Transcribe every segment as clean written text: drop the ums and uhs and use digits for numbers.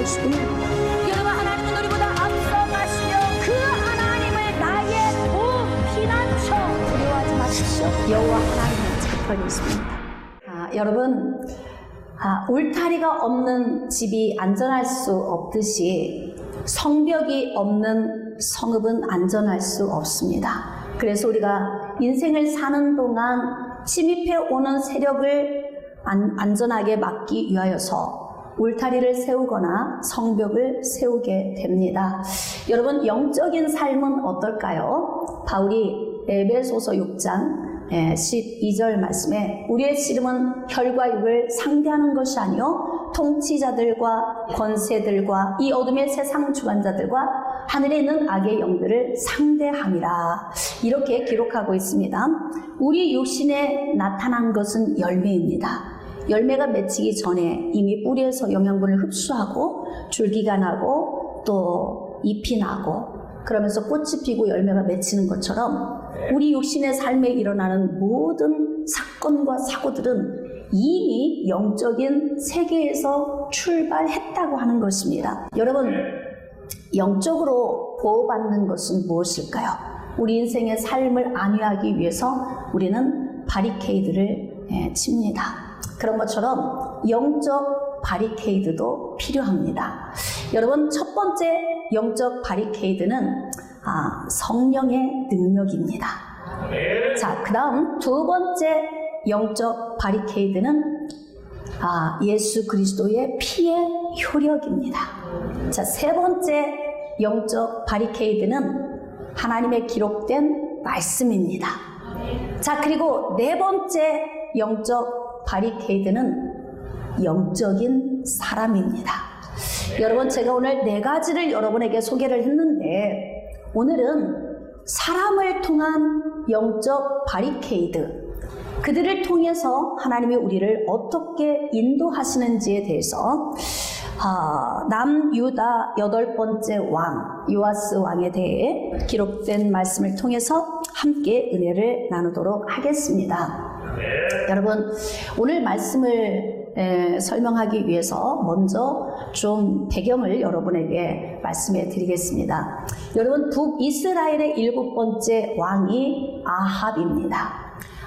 말씀입니다. 여러분, 하나님은 우리보다 앞서가시며 그 하나님을 나의 피난처 두려워하지 마십시오. 여호와 하나님은 지켜주고 있습니다. 여러분, 울타리가 없는 집이 안전할 수 없듯이 성벽이 없는 성읍은 안전할 수 없습니다. 그래서 우리가 인생을 사는 동안 침입해 오는 세력을 안전하게 막기 위하여서 울타리를 세우거나 성벽을 세우게 됩니다. 여러분, 영적인 삶은 어떨까요? 바울이 에베소서 6장 12절 말씀에 우리의 씨름은 혈과 육을 상대하는 것이 아니요 통치자들과 권세들과 이 어둠의 세상 주관자들과 하늘에 있는 악의 영들을 상대함이라, 이렇게 기록하고 있습니다. 우리 육신에 나타난 것은 열매입니다. 열매가 맺히기 전에 이미 뿌리에서 영양분을 흡수하고 줄기가 나고 또 잎이 나고 그러면서 꽃이 피고 열매가 맺히는 것처럼 우리 육신의 삶에 일어나는 모든 사건과 사고들은 이미 영적인 세계에서 출발했다고 하는 것입니다. 여러분, 영적으로 보호받는 것은 무엇일까요? 우리 인생의 삶을 안위하기 위해서 우리는 바리케이드를 칩니다. 그런 것처럼 영적 바리케이드도 필요합니다. 여러분, 첫 번째 영적 바리케이드는 성령의 능력입니다. 자, 그 다음 두 번째 영적 바리케이드는 예수 그리스도의 피의 효력입니다. 자, 세 번째 영적 바리케이드는 하나님의 기록된 말씀입니다. 자, 그리고 네 번째 영적 바리케이드는 영적인 사람입니다. 여러분, 제가 오늘 네 가지를 여러분에게 소개를 했는데, 오늘은 사람을 통한 영적 바리케이드, 그들을 통해서 하나님이 우리를 어떻게 인도하시는지에 대해서 남유다 8번째 왕 요아스 왕에 대해 기록된 말씀을 통해서 함께 은혜를 나누도록 하겠습니다. 여러분, 오늘 말씀을 설명하기 위해서 먼저 좀 배경을 여러분에게 말씀해 드리겠습니다. 여러분, 북이스라엘의 7번째 왕이 아합입니다.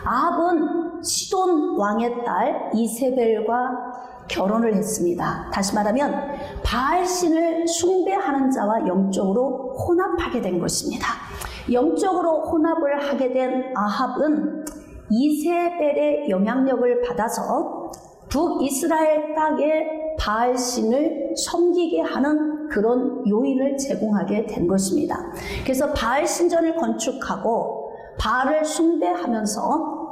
아합은 시돈 왕의 딸 이세벨과 결혼을 했습니다. 다시 말하면 바알신을 숭배하는 자와 영적으로 혼합하게 된 것입니다. 영적으로 혼합을 하게 된 아합은 이세벨의 영향력을 받아서 북이스라엘 땅에 바알신을 섬기게 하는 그런 요인을 제공하게 된 것입니다. 그래서 바알신전을 건축하고 바알을 숭배하면서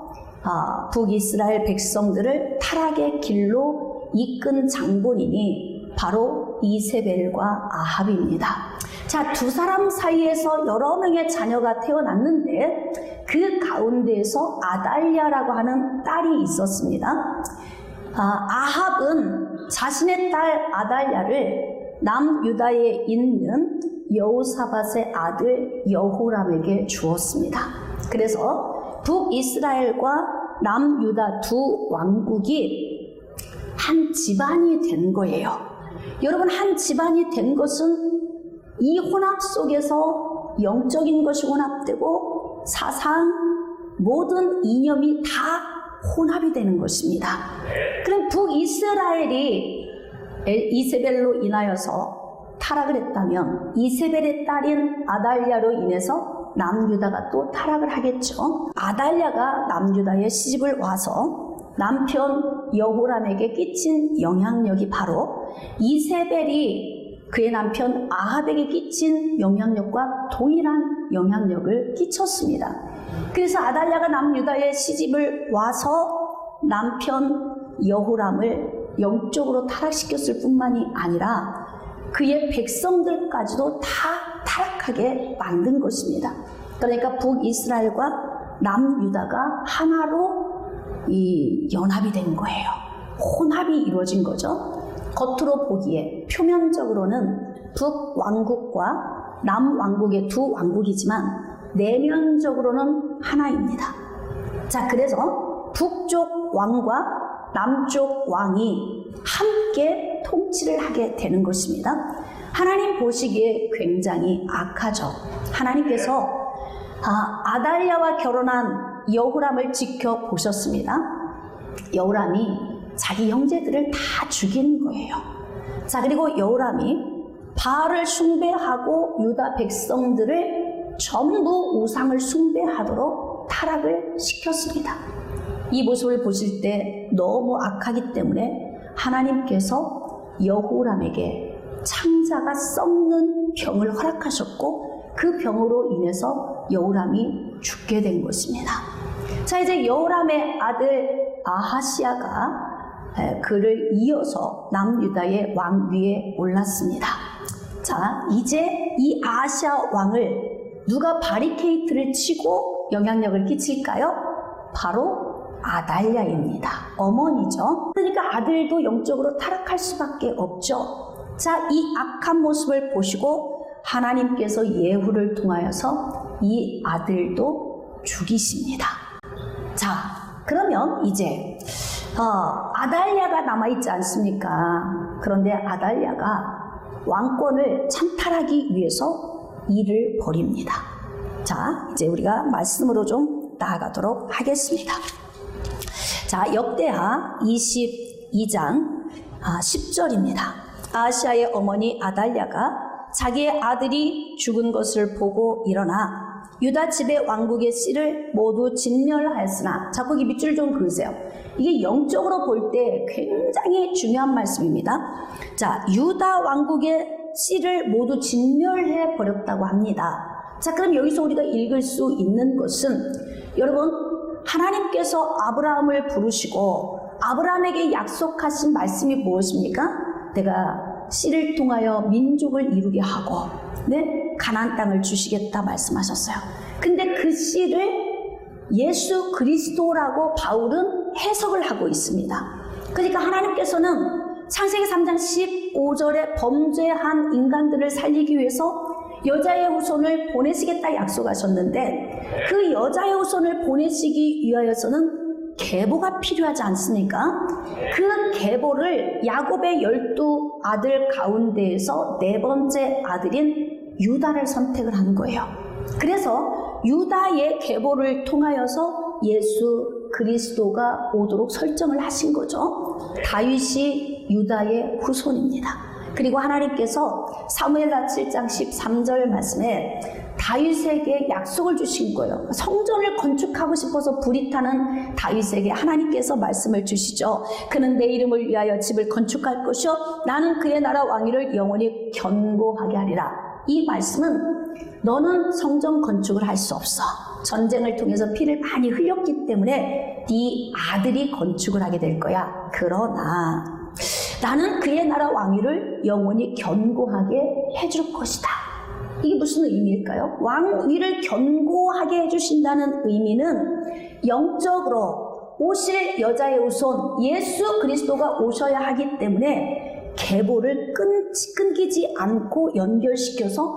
북이스라엘 백성들을 타락의 길로 이끈 장본인이 바로 이세벨과 아합입니다. 자, 두 사람 사이에서 여러 명의 자녀가 태어났는데 그 가운데에서 아달랴라고 하는 딸이 있었습니다. 아합은 자신의 딸 아달랴를 남유다에 있는 여호사밧의 아들 여호람에게 주었습니다. 그래서 북이스라엘과 남유다 두 왕국이 한 집안이 된 거예요. 여러분, 한 집안이 된 것은 이 혼합 속에서 영적인 것이 혼합되고 사상, 모든 이념이 다 혼합이 되는 것입니다. 그럼 북이스라엘이 이세벨로 인하여서 타락을 했다면 이세벨의 딸인 아달랴로 인해서 남유다가 또 타락을 하겠죠. 아달랴가 남유다에 시집을 와서 남편 여호람에게 끼친 영향력이 바로 이세벨이 그의 남편 아합에게 끼친 영향력과 동일한 영향력을 끼쳤습니다. 그래서 아달랴가 남유다에 시집을 와서 남편 여호람을 영적으로 타락시켰을 뿐만이 아니라 그의 백성들까지도 다 타락하게 만든 것입니다. 그러니까 북이스라엘과 남유다가 하나로 연합이 된 거예요. 혼합이 이루어진 거죠. 겉으로 보기에 표면적으로는 북왕국과 남왕국의 두 왕국이지만 내면적으로는 하나입니다. 자, 그래서 북쪽 왕과 남쪽 왕이 함께 통치를 하게 되는 것입니다. 하나님 보시기에 굉장히 악하죠. 하나님께서 아달랴와 결혼한 여호람을 지켜보셨습니다. 여호람이 자기 형제들을 다 죽이는 거예요. 자, 그리고 여호람이 바알을 숭배하고 유다 백성들을 전부 우상을 숭배하도록 타락을 시켰습니다. 이 모습을 보실 때 너무 악하기 때문에 하나님께서 여호람에게 창자가 썩는 병을 허락하셨고 그 병으로 인해서 여호람이 죽게 된 것입니다. 자, 이제 여호람의 아들 아하시야가 그를 이어서 남유다의 왕위에 올랐습니다. 자, 이제 이 아하시야 왕을 누가 바리케이트를 치고 영향력을 끼칠까요? 바로 아달랴입니다. 어머니죠. 그러니까 아들도 영적으로 타락할 수밖에 없죠. 자, 이 악한 모습을 보시고 하나님께서 예후를 통하여서 이 아들도 죽이십니다. 자, 그러면 이제 아달랴가 남아있지 않습니까? 그런데 아달랴가 왕권을 찬탈하기 위해서 일을 벌입니다. 자, 이제 우리가 말씀으로 좀 나아가도록 하겠습니다. 자, 역대하 22장 10절입니다. 아하시야의 어머니 아달랴가 자기의 아들이 죽은 것을 보고 일어나 유다 집의 왕국의 씨를 모두 진멸하였으나, 자, 거기 밑줄 좀 그으세요. 이게 영적으로 볼 때 굉장히 중요한 말씀입니다. 자, 유다 왕국의 씨를 모두 진멸해 버렸다고 합니다. 자, 그럼 여기서 우리가 읽을 수 있는 것은, 여러분, 하나님께서 아브라함을 부르시고 아브라함에게 약속하신 말씀이 무엇입니까? 내가 씨를 통하여 민족을 이루게 하고 가나안 땅을 주시겠다 말씀하셨어요. 근데 그 씨를 예수 그리스도라고 바울은 해석을 하고 있습니다. 그러니까 하나님께서는 창세기 3장 15절에 범죄한 인간들을 살리기 위해서 여자의 후손을 보내시겠다 약속하셨는데, 그 여자의 후손을 보내시기 위하여서는 계보가 필요하지 않습니까? 그 계보를 야곱의 12아들 가운데에서 네 번째 아들인 유다를 선택을 한 거예요. 그래서 유다의 계보를 통하여서 예수 그리스도가 오도록 설정을 하신 거죠. 다윗이 유다의 후손입니다. 그리고 하나님께서 사무엘하 7장 13절 말씀에 다윗에게 약속을 주신 거예요. 성전을 건축하고 싶어서 불이 타는 다윗에게 하나님께서 말씀을 주시죠. 그는 내 이름을 위하여 집을 건축할 것이요 나는 그의 나라 왕위를 영원히 견고하게 하리라. 이 말씀은 너는 성전 건축을 할 수 없어. 전쟁을 통해서 피를 많이 흘렸기 때문에 네 아들이 건축을 하게 될 거야. 그러나 나는 그의 나라 왕위를 영원히 견고하게 해줄 것이다. 이게 무슨 의미일까요? 왕위를 견고하게 해주신다는 의미는 영적으로 오실 여자의 후손 예수 그리스도가 오셔야 하기 때문에 계보를 끊기지 않고 연결시켜서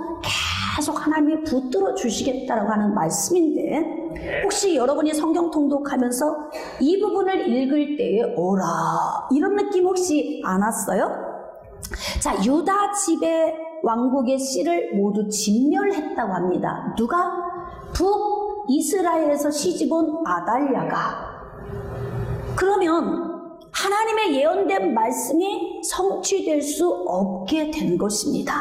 계속 하나님이 붙들어 주시겠다라고 하는 말씀인데, 혹시 여러분이 성경 통독하면서 이 부분을 읽을 때에 오라 이런 느낌 혹시 안 왔어요? 자, 유다 집의 왕국의 씨를 모두 진멸했다고 합니다. 누가? 북이스라엘에서 시집온 아달랴가. 그러면 하나님의 예언된 말씀이 성취될 수 없게 된 것입니다.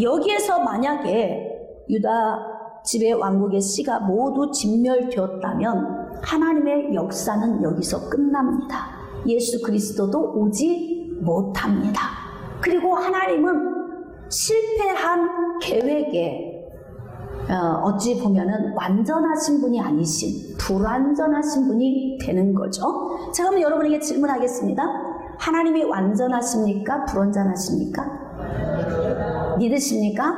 여기에서 만약에 유다 집의 왕국의 씨가 모두 진멸되었다면 하나님의 역사는 여기서 끝납니다. 예수 그리스도도 오지 못합니다. 그리고 하나님은 실패한 계획에 어찌 보면은 완전하신 분이 아니신 불완전하신 분이 되는 거죠. 자, 그럼 여러분에게 질문하겠습니다. 하나님이 완전하십니까? 불완전하십니까? 믿으십니까?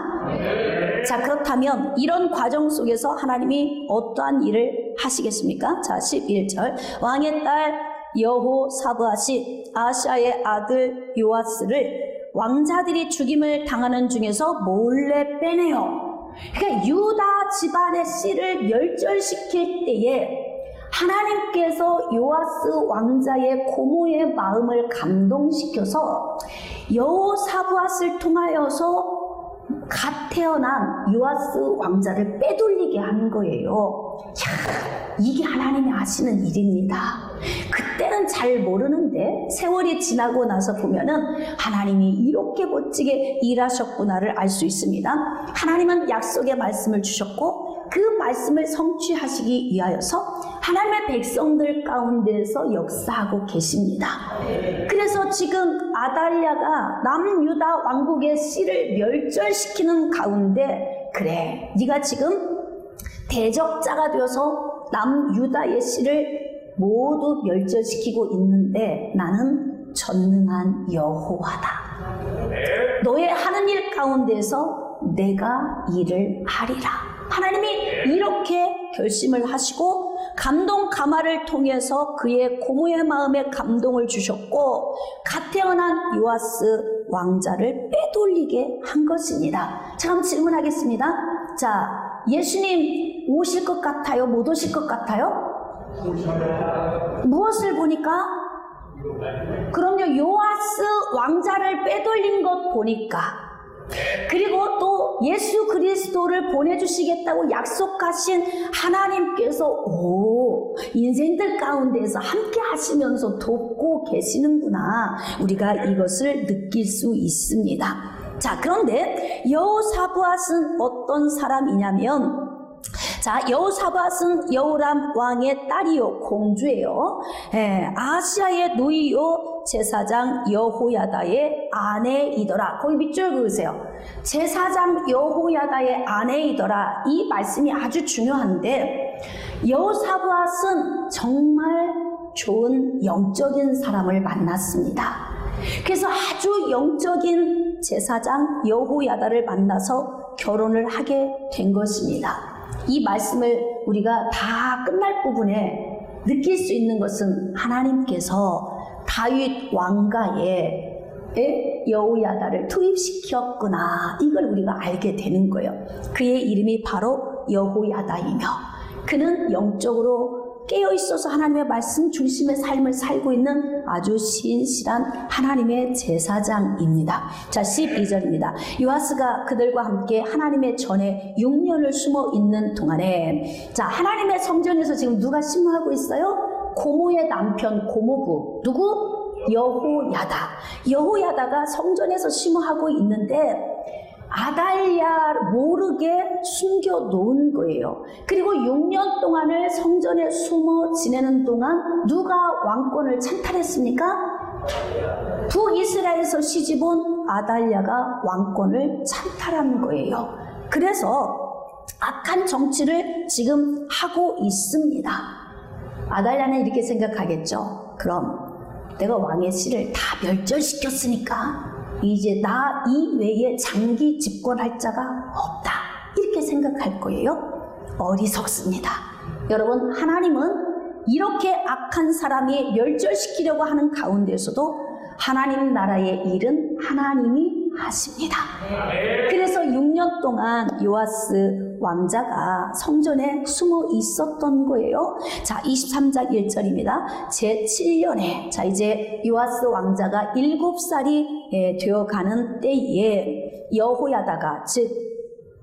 자, 그렇다면 이런 과정 속에서 하나님이 어떠한 일을 하시겠습니까? 자, 11절 왕의 딸 여호사브앗이 아하시야의 아들 요아스를 왕자들이 죽임을 당하는 중에서 몰래 빼내요. 그러니까 유다 집안의 씨를 멸절시킬 때에 하나님께서 요아스 왕자의 고모의 마음을 감동시켜서 여호사밧을 통하여서 갓 태어난 요아스 왕자를 빼돌리게 한 거예요. 이게 하나님이 하시는 일입니다. 그때는 잘 모르는데 세월이 지나고 나서 보면은 하나님이 이렇게 멋지게 일하셨구나를 알 수 있습니다. 하나님은 약속의 말씀을 주셨고 그 말씀을 성취하시기 위하여서 하나님의 백성들 가운데서 역사하고 계십니다. 그래서 지금 아달랴가 남유다 왕국의 씨를 멸절시키는 가운데, 그래, 네가 지금 대적자가 되어서 남유다의 씨를 모두 멸절시키고 있는데 나는 전능한 여호와다. 너의 하는 일 가운데서 내가 일을 하리라. 하나님이 이렇게 결심을 하시고 감동 가마를 통해서 그의 고모의 마음에 감동을 주셨고 갓 태어난 요아스 왕자를 빼돌리게 한 것입니다. 자, 그럼 질문하겠습니다. 자, 예수님 오실 것 같아요? 못 오실 것 같아요? 무엇을 보니까? 그럼요, 요아스 왕자를 빼돌린 것 보니까, 그리고 또 예수 그리스도를 보내주시겠다고 약속하신 하나님께서 인생들 가운데서 함께 하시면서 돕고 계시는구나, 우리가 이것을 느낄 수 있습니다. 자, 그런데 여호사밧은 어떤 사람이냐면, 자, 여호사밧은 여호람 왕의 딸이요, 공주예요. 아시아의 누이요, 제사장 여호야다의 아내이더라. 거기 밑줄 그으세요. 제사장 여호야다의 아내이더라. 이 말씀이 아주 중요한데, 여호사밧은 정말 좋은 영적인 사람을 만났습니다. 그래서 아주 영적인 제사장 여호야다를 만나서 결혼을 하게 된 것입니다. 이 말씀을 우리가 다 끝날 부분에 느낄 수 있는 것은 하나님께서 다윗 왕가에 여호야다를 투입시켰구나, 이걸 우리가 알게 되는 거예요. 그의 이름이 바로 여호야다이며 그는 영적으로 깨어있어서 하나님의 말씀 중심의 삶을 살고 있는 아주 신실한 하나님의 제사장입니다. 자, 12절입니다. 요아스가 그들과 함께 하나님의 전에 6년을 숨어 있는 동안에, 자, 하나님의 성전에서 지금 누가 심호하고 있어요? 고모의 남편, 고모부. 누구? 여호야다. 여호야다가 성전에서 심호하고 있는데 아달랴 모르게 숨겨 놓은 거예요. 그리고 6년 동안을 성전에 숨어 지내는 동안 누가 왕권을 찬탈했습니까? 북이스라엘에서 시집온 아달랴가 왕권을 찬탈한 거예요. 그래서 악한 정치를 지금 하고 있습니다. 아달랴는 이렇게 생각하겠죠. 그럼 내가 왕의 씨를 다 멸절시켰으니까 이제 나 이외에 장기 집권할 자가 없다, 이렇게 생각할 거예요. 어리석습니다. 여러분, 하나님은 이렇게 악한 사람이 멸절시키려고 하는 가운데서도 하나님 나라의 일은 하나님이 하십니다. 그래서 6년 동안 요아스 왕자가 성전에 숨어 있었던 거예요. 자, 23장 1절입니다. 제7년에, 자, 이제 요아스 왕자가 7살이 되어가는 때에 여호야다가, 즉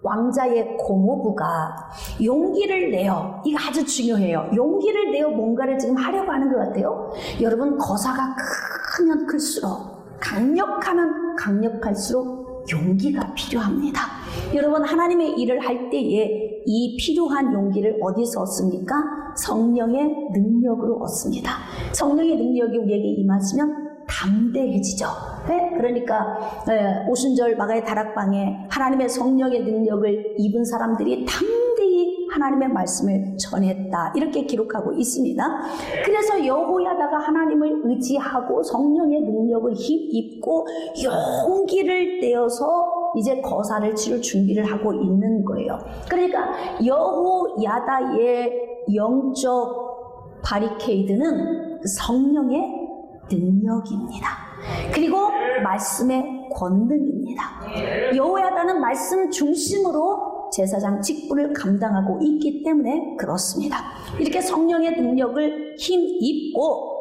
왕자의 고모부가 용기를 내어, 이거 아주 중요해요. 용기를 내어 뭔가를 지금 하려고 하는 것 같아요. 여러분, 거사가 크면 클수록, 강력하면 강력할수록 용기가 필요합니다. 여러분, 하나님의 일을 할 때에 이 필요한 용기를 어디서 얻습니까? 성령의 능력으로 얻습니다. 성령의 능력이 우리에게 임하시면 담대해지죠. 네? 그러니까 오순절 마가의 다락방에 하나님의 성령의 능력을 입은 사람들이 담대히 하나님의 말씀을 전했다, 이렇게 기록하고 있습니다. 그래서 여호야다가 하나님을 의지하고 성령의 능력을 힘입고 용기를 내어서 이제 거사를 치를 준비를 하고 있는 거예요. 그러니까 여호야다의 영적 바리케이드는 성령의 능력입니다. 그리고 말씀의 권능입니다. 여호야다는 말씀 중심으로 제사장 직분을 감당하고 있기 때문에 그렇습니다. 이렇게 성령의 능력을 힘입고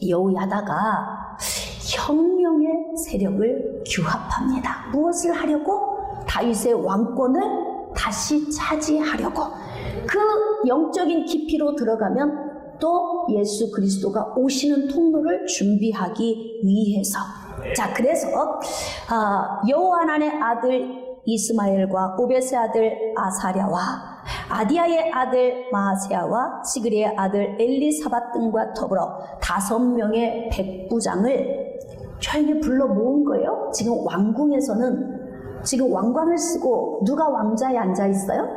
여호야다가 혁명의 세력을 규합합니다. 무엇을 하려고? 다윗의 왕권을 다시 차지하려고. 그 영적인 깊이로 들어가면 또 예수 그리스도가 오시는 통로를 준비하기 위해서. 자, 그래서 여호하난의 아들 이스마엘과 오벳의 아들 아사랴와 아디아의 아들 마아세야와 시그리의 아들 엘리사밧 등과 더불어 5명의 백부장을 조용히 불러 모은 거예요. 지금 왕궁에서는 지금 왕관을 쓰고 누가 왕좌에 앉아 있어요?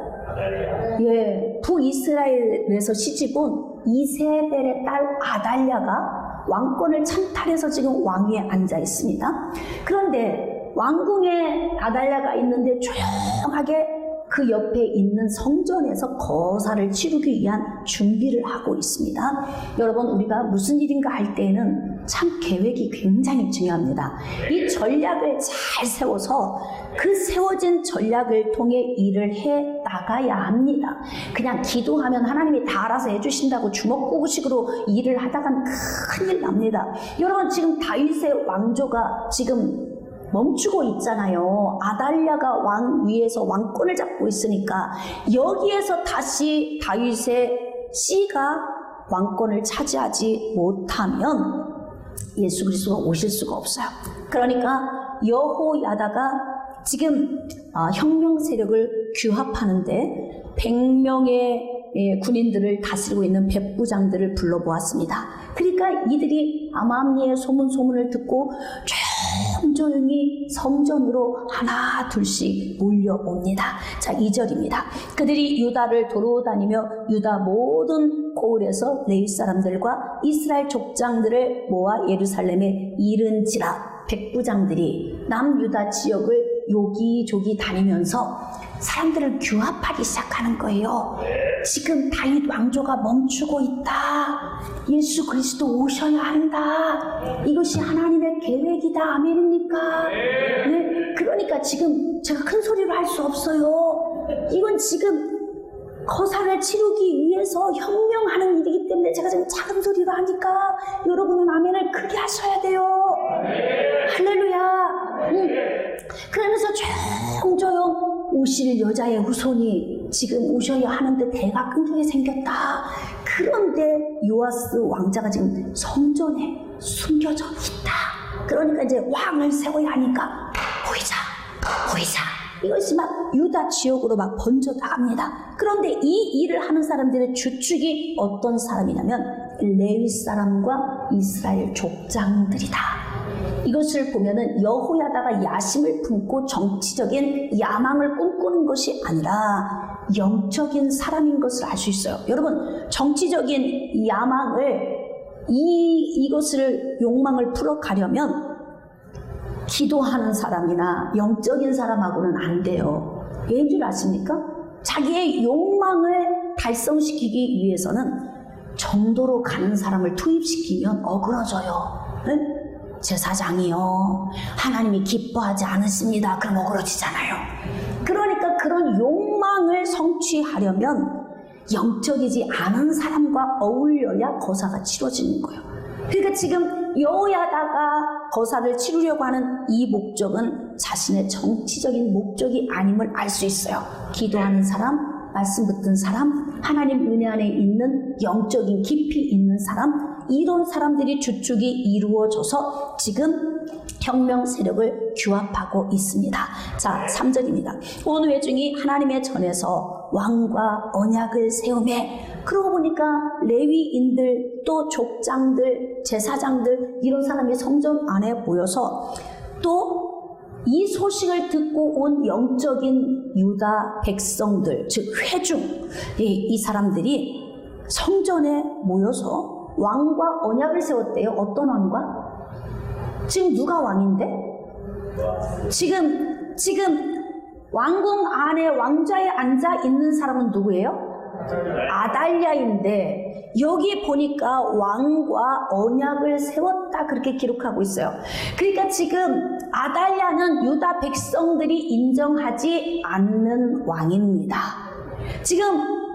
예, 북이스라엘에서 시집온 이세벨의 딸 아달랴가 왕권을 찬탈해서 지금 왕위에 앉아 있습니다. 그런데 왕궁에 아달랴가 있는데 조용하게 그 옆에 있는 성전에서 거사를 치르기 위한 준비를 하고 있습니다. 여러분, 우리가 무슨 일인가 할 때에는 참 계획이 굉장히 중요합니다. 이 전략을 잘 세워서 그 세워진 전략을 통해 일을 해 나가야 합니다. 그냥 기도하면 하나님이 다 알아서 해주신다고 주먹구구식으로 일을 하다간 큰일 납니다. 여러분, 지금 다윗의 왕조가 지금 멈추고 있잖아요. 아달랴가 왕 위에서 왕권을 잡고 있으니까 여기에서 다시 다윗의 씨가 왕권을 차지하지 못하면 예수 그리스도가 오실 수가 없어요. 그러니까 여호야다가 지금 혁명 세력을 규합하는데 100명의 군인들을 다스리고 있는 백부장들을 불러보았습니다. 그러니까 이들이 아마미의 소문을 듣고 조용히 성전으로 하나 둘씩 몰려옵니다. 자, 2절입니다. 그들이 유다를 도로다니며 유다 모든 고을에서 레위 사람들과 이스라엘 족장들을 모아 예루살렘에 이른지라. 백부장들이 남유다 지역을 요기조기 다니면서 사람들을 규합하기 시작하는 거예요. 지금 다윗 왕조가 멈추고 있다. 예수 그리스도 오셔야 한다. 이것이 하나님의 계획이다. 아멘입니까? 네. 그러니까 지금 제가 큰 소리로 할 수 없어요. 이건 지금 거사를 치르기 위해서 혁명하는 일이기 때문에 제가 지금 작은 소리로 하니까 여러분은 아멘을 크게 하셔야 돼요. 할렐루야. 그러면서 조용조용 오실 여자의 후손이 지금 오셔야 하는데 배가 끊기게 생겼다. 그런데 요아스 왕자가 지금 성전에 숨겨져 있다. 그러니까 이제 왕을 세워야 하니까 보이자. 이것이 막 유다 지역으로 막 번져 나갑니다. 그런데 이 일을 하는 사람들의 주축이 어떤 사람이냐면 레위 사람과 이스라엘 족장들이다. 이것을 보면은 여호야다가 야심을 품고 정치적인 야망을 꿈꾸는 것이 아니라 영적인 사람인 것을 알 수 있어요. 여러분, 정치적인 야망을 이것을 욕망을 풀어가려면 기도하는 사람이나 영적인 사람하고는 안 돼요. 왜인 줄 아십니까? 자기의 욕망을 달성시키기 위해서는 정도로 가는 사람을 투입시키면 어그러져요. 네? 제사장이요, 하나님이 기뻐하지 않으십니다. 그럼 어그러지잖아요. 그러니까 그런 욕망을 성취하려면 영적이지 않은 사람과 어울려야 거사가 치러지는 거예요. 그러니까 지금 여호야다가 거사를 치르려고 하는 이 목적은 자신의 정치적인 목적이 아님을 알 수 있어요. 기도하는 사람, 말씀 붙든 사람, 하나님 은혜 안에 있는 영적인 깊이 있는 사람, 이런 사람들이 주축이 이루어져서 지금 혁명 세력을 규합하고 있습니다. 자, 3절입니다. 온 회중이 하나님의 전에서 왕과 언약을 세우매. 그러고 보니까 레위인들, 또 족장들, 제사장들, 이런 사람이 성전 안에 모여서 또 이 소식을 듣고 온 영적인 유다 백성들, 즉 회중, 이 사람들이 성전에 모여서 왕과 언약을 세웠대요. 어떤 왕과? 지금 누가 왕인데? 지금 왕궁 안에 왕좌에 앉아 있는 사람은 누구예요? 아달랴인데 여기 보니까 왕과 언약을 세웠다 그렇게 기록하고 있어요. 그러니까 지금 아달랴는 유다 백성들이 인정하지 않는 왕입니다. 지금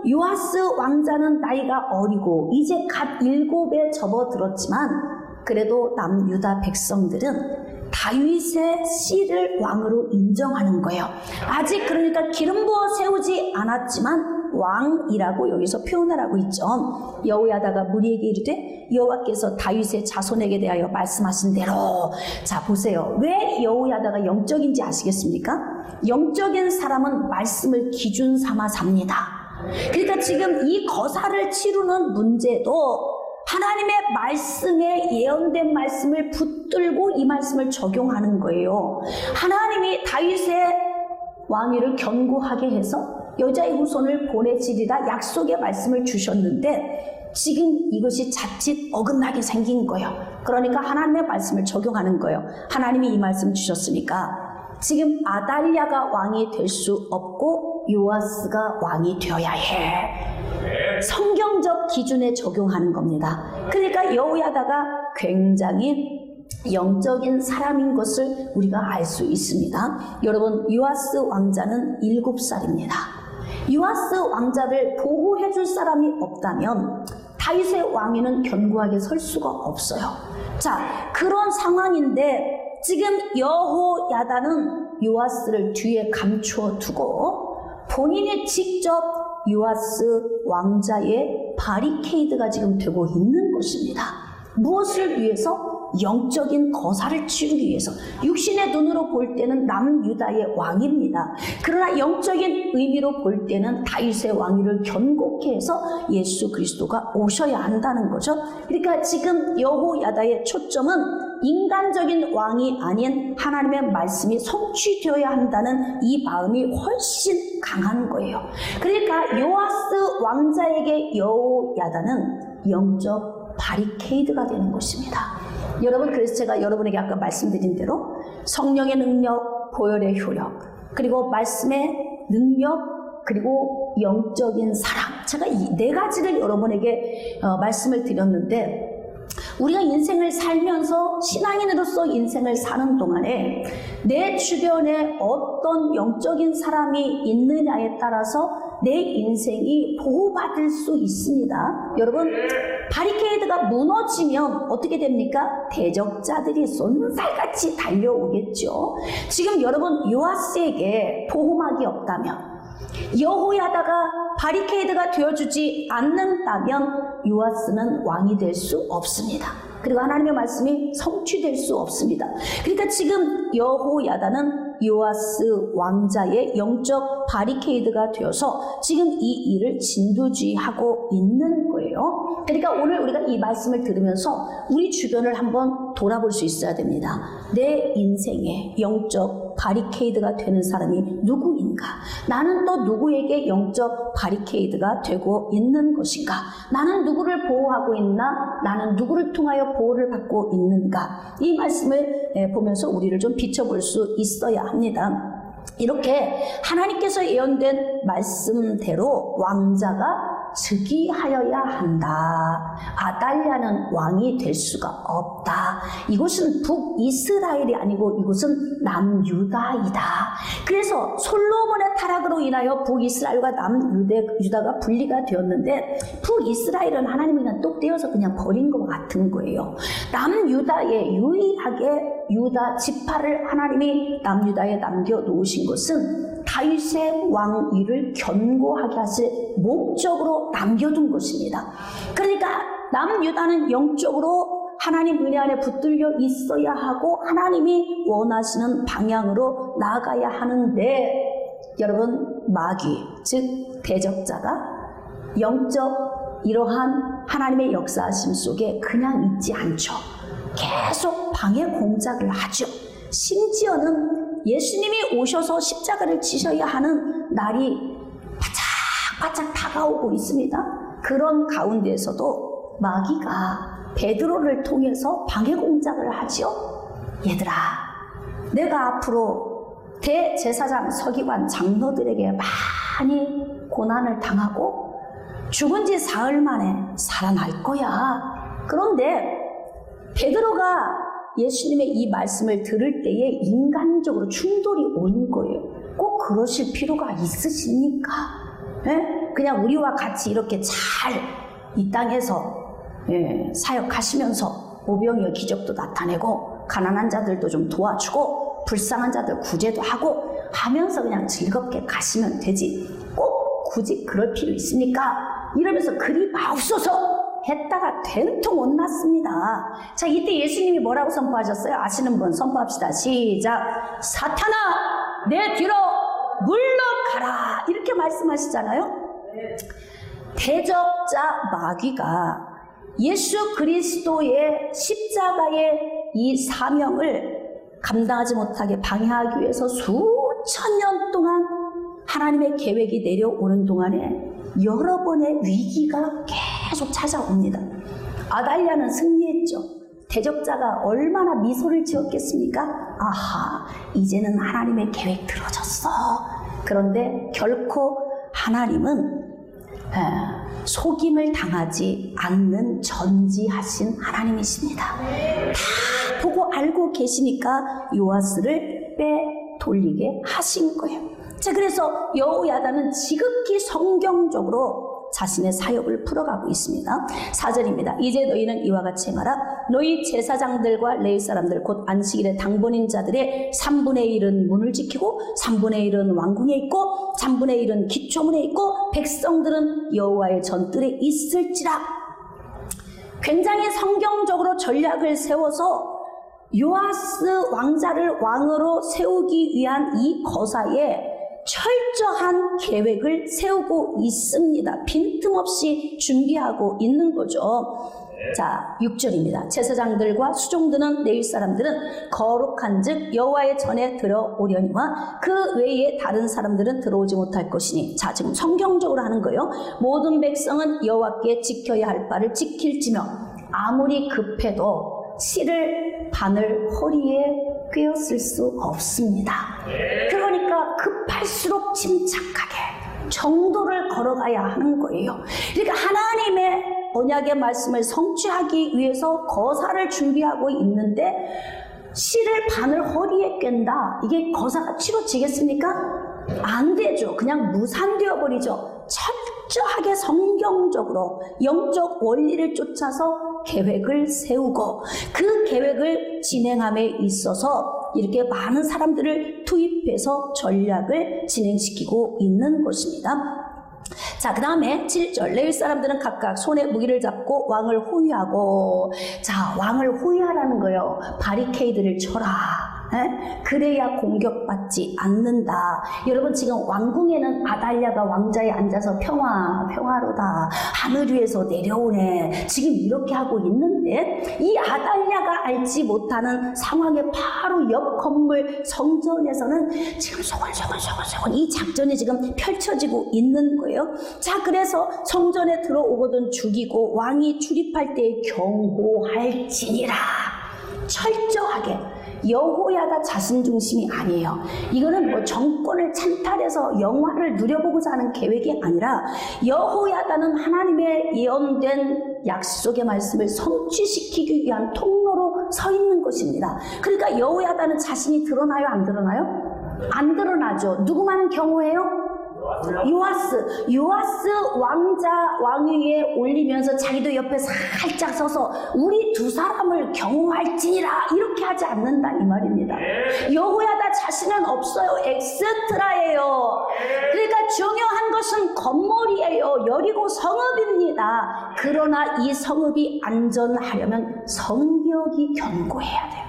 요아스 왕자는 나이가 어리고 이제 갓 7에 접어들었지만 그래도 남유다 백성들은 다윗의 씨를 왕으로 인정하는 거예요. 아직 그러니까 기름 부어 세우지 않았지만 왕이라고 여기서 표현을 하고 있죠. 여호야다가 무리에게 이르되 여호와께서 다윗의 자손에게 대하여 말씀하신 대로. 자 보세요. 왜 여호야다가 영적인지 아시겠습니까? 영적인 사람은 말씀을 기준 삼아 삽니다. 그러니까 지금 이 거사를 치르는 문제도 하나님의 말씀에 예언된 말씀을 붙들고 이 말씀을 적용하는 거예요. 하나님이 다윗의 왕위를 견고하게 해서 여자의 후손을 보내지리라 약속의 말씀을 주셨는데 지금 이것이 자칫 어긋나게 생긴 거예요. 그러니까 하나님의 말씀을 적용하는 거예요. 하나님이 이 말씀 주셨으니까 지금 아달랴가 왕이 될 수 없고 요아스가 왕이 되어야 해. 성경적 기준에 적용하는 겁니다. 그러니까 여호야다가 굉장히 영적인 사람인 것을 우리가 알 수 있습니다. 여러분, 요아스 왕자는 7살입니다. 요아스 왕자를 보호해 줄 사람이 없다면 다윗의 왕위는 견고하게 설 수가 없어요. 자, 그런 상황인데 지금 여호야다는 요아스를 뒤에 감추어 두고 본인이 직접 요아스 왕자의 바리케이드가 지금 되고 있는 것입니다. 무엇을 위해서? 영적인 거사를 치르기 위해서. 육신의 눈으로 볼 때는 남유다의 왕입니다. 그러나 영적인 의미로 볼 때는 다윗의 왕위를 견고케 해서 예수 그리스도가 오셔야 한다는 거죠. 그러니까 지금 여호야다의 초점은 인간적인 왕이 아닌 하나님의 말씀이 성취되어야 한다는 이 마음이 훨씬 강한 거예요. 그러니까 요아스 왕자에게 여호야다는 영적 바리케이드가 되는 것입니다. 여러분, 그래서 제가 여러분에게 아까 말씀드린 대로 성령의 능력, 보혈의 효력, 그리고 말씀의 능력, 그리고 영적인 사랑, 제가 이 4가지를 여러분에게 말씀을 드렸는데 우리가 인생을 살면서 신앙인으로서 인생을 사는 동안에 내 주변에 어떤 영적인 사람이 있느냐에 따라서 내 인생이 보호받을 수 있습니다. 여러분, 바리케이드가 무너지면 어떻게 됩니까? 대적자들이 쏜살같이 달려오겠죠. 지금 여러분, 요아스에게 보호막이 없다면, 여호야다가 바리케이드가 되어주지 않는다면 요아스는 왕이 될 수 없습니다. 그리고 하나님의 말씀이 성취될 수 없습니다. 그러니까 지금 여호야다는 요아스 왕자의 영적 바리케이드가 되어서 지금 이 일을 진두지휘하고 있는 거예요. 그러니까 오늘 우리가 이 말씀을 들으면서 우리 주변을 한번 돌아볼 수 있어야 됩니다. 내 인생에 영적 바리케이드가 되는 사람이 누구인가? 나는 또 누구에게 영적 바리케이드가 되고 있는 것인가? 나는 누구를 보호하고 있나? 나는 누구를 통하여 보호를 받고 있는가? 이 말씀을 보면서 우리를 좀 비춰볼 수 있어야 합니다. 이렇게 하나님께서 예언된 말씀대로 왕자가 즉위하여야 한다. 아달랴는 왕이 될 수가 없다. 이곳은 북이스라엘이 아니고 이곳은 남유다이다. 그래서 솔로몬의 타락으로 인하여 북이스라엘과 남유다가 분리가 되었는데 북이스라엘은 하나님이 그냥 똑 떼어서 그냥 버린 것 같은 거예요. 남유다에 유일하게 유다 지파를 하나님이 남유다에 남겨놓으신 것은 다윗의 왕위를 견고하게 하실 목적으로 남겨둔 것입니다. 그러니까 남유다는 영적으로 하나님 은혜 안에 붙들려 있어야 하고 하나님이 원하시는 방향으로 나아가야 하는데 여러분, 마귀 즉 대적자가 영적 이러한 하나님의 역사하심 속에 그냥 있지 않죠. 계속 방해 공작을 하죠. 심지어는 예수님이 오셔서 십자가를 지셔야 하는 날이 바짝바짝 다가오고 있습니다. 그런 가운데에서도 마귀가 베드로를 통해서 방해 공작을 하죠. 얘들아, 내가 앞으로 대제사장, 서기관, 장로들에게 많이 고난을 당하고 죽은 지 사흘 만에 살아날 거야. 그런데 베드로가 예수님의 이 말씀을 들을 때에 인간적으로 충돌이 오는 거예요. 꼭 그러실 필요가 있으십니까? 예? 그냥 우리와 같이 이렇게 잘 이 땅에서 사역하시면서 오병이어 기적도 나타내고 가난한 자들도 좀 도와주고 불쌍한 자들 구제도 하고 하면서 그냥 즐겁게 가시면 되지. 꼭 굳이 그럴 필요 있습니까? 이러면서 그리 마옵소서 했다가 된통 못 났습니다. 자, 이때 예수님이 뭐라고 선포하셨어요? 아시는 분 선포합시다. 시작. 사탄아, 내 뒤로 물러가라. 이렇게 말씀하시잖아요. 대적자 마귀가 예수 그리스도의 십자가의 이 사명을 감당하지 못하게 방해하기 위해서 수천 년 동안 하나님의 계획이 내려오는 동안에 여러 번의 위기가 계속 찾아옵니다. 아달랴는 승리했죠. 대적자가 얼마나 미소를 지었겠습니까? 아하, 이제는 하나님의 계획 들어졌어. 그런데 결코 하나님은 속임을 당하지 않는 전지하신 하나님이십니다. 다 보고 알고 계시니까 요아스를 빼돌리게 하신 거예요. 자, 그래서 여호야다는 지극히 성경적으로 자신의 사역을 풀어가고 있습니다. 4절입니다. 이제 너희는 이와 같이 행하라. 너희 제사장들과 레위 사람들 곧 안식일의 당번인 자들의 3분의 1은 문을 지키고 3분의 1은 왕궁에 있고 3분의 1은 기초문에 있고 백성들은 여호와의 전뜰에 있을지라. 굉장히 성경적으로 전략을 세워서 요아스 왕자를 왕으로 세우기 위한 이 거사에 철저한 계획을 세우고 있습니다. 빈틈없이 준비하고 있는 거죠. 자, 6절입니다. 제사장들과 수종드는 레위 사람들은 거룩한 즉 여호와의 전에 들어오려니와 그 외에 다른 사람들은 들어오지 못할 것이니. 자, 지금 성경적으로 하는 거예요. 모든 백성은 여호와께 지켜야 할 바를 지킬지며 아무리 급해도 실을 바늘 허리에 꿰었을 수 없습니다. 그러니까 급할수록 침착하게 정도를 걸어가야 하는 거예요. 그러니까 하나님의 언약의 말씀을 성취하기 위해서 거사를 준비하고 있는데 실을 바늘 허리에 꿰다. 이게 거사가 치러지겠습니까? 안 되죠. 그냥 무산되어 버리죠. 철저하게 성경적으로 영적 원리를 쫓아서 계획을 세우고 그 계획을 진행함에 있어서 이렇게 많은 사람들을 투입해서 전략을 진행시키고 있는 것입니다. 자, 그 다음에 7절. 레위 사람들은 각각 손에 무기를 잡고 왕을 호위하고. 자, 왕을 호위하라는 거예요. 바리케이드를 쳐라. 그래야 공격받지 않는다. 여러분, 지금 왕궁에는 아달랴가 왕자에 앉아서 평화로다. 하늘 위에서 내려오네. 지금 이렇게 하고 있는데 이 아달랴가 알지 못하는 상황의 바로 옆 건물 성전에서는 지금 소곤소곤 이 작전이 지금 펼쳐지고 있는 거예요. 자, 그래서 성전에 들어오거든 죽이고 왕이 출입할 때 경호할지니라. 철저하게. 여호야다 자신 중심이 아니에요. 이거는 뭐 정권을 찬탈해서 영화를 누려보고자 하는 계획이 아니라 여호야다는 하나님의 예언된 약속의 말씀을 성취시키기 위한 통로로 서 있는 것입니다. 그러니까 여호야다는 자신이 드러나요? 안 드러나요? 안 드러나죠. 누구만 경호해요? 요아스 왕자 왕위에 올리면서 자기도 옆에 살짝 서서 우리 두 사람을 경호할지니라 이렇게 하지 않는다 이 말입니다. 여호야다 자신은 없어요. 엑스트라예요. 그러니까 중요한 것은 건물이에요. 여리고 성읍입니다. 그러나 이 성읍이 안전하려면 성벽이 견고해야 돼요.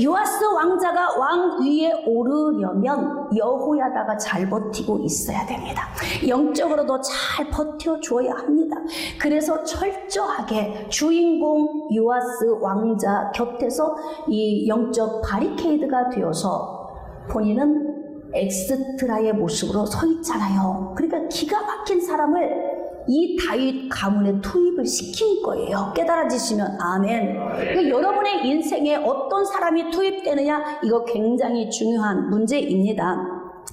요아스 왕자가 왕 위에 오르려면 여호야다가 잘 버티고 있어야 됩니다. 영적으로도 잘 버텨줘야 합니다. 그래서 철저하게 주인공 요아스 왕자 곁에서 이 영적 바리케이드가 되어서 본인은 엑스트라의 모습으로 서 있잖아요. 그러니까 기가 막힌 사람을 이 다윗 가문에 투입을 시킨 거예요. 깨달아지시면 아멘. 그러니까 여러분의 인생에 어떤 사람이 투입되느냐 이거 굉장히 중요한 문제입니다.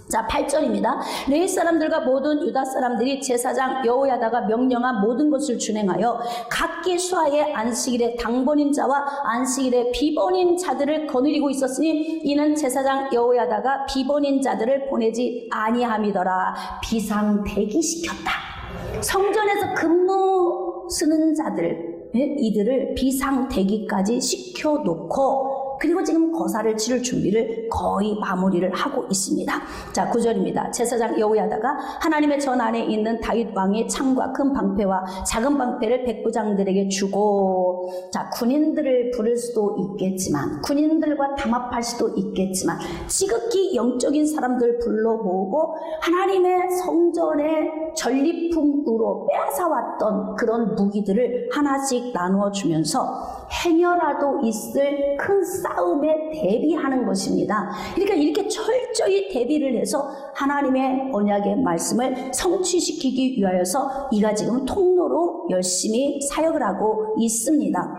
자, 8절입니다. 레위 사람들과 모든 유다 사람들이 제사장 여호야다가 명령한 모든 것을 준행하여 각기 수하의 안식일에 당번인 자와 안식일에 비번인 자들을 거느리고 있었으니 이는 제사장 여호야다가 비번인 자들을 보내지 아니함이더라. 비상대기시켰다. 성전에서 근무 쓰는 자들, 이들을 비상대기까지 시켜놓고 그리고 지금 거사를 치를 준비를 거의 마무리를 하고 있습니다. 자, 9절입니다. 제사장 여호야다가 하나님의 전 안에 있는 다윗 왕의 창과 큰 방패와 작은 방패를 백부장들에게 주고, 자, 군인들을 부를 수도 있겠지만, 군인들과 담합할 수도 있겠지만, 지극히 영적인 사람들 불러 모으고 하나님의 성전의 전리품으로 빼앗아왔던 그런 무기들을 하나씩 나누어 주면서 행여라도 있을 큰 싸움에 대비하는 것입니다. 그러니까 이렇게 철저히 대비를 해서 하나님의 언약의 말씀을 성취시키기 위하여서 이가 지금 통로로 열심히 사역을 하고 있습니다.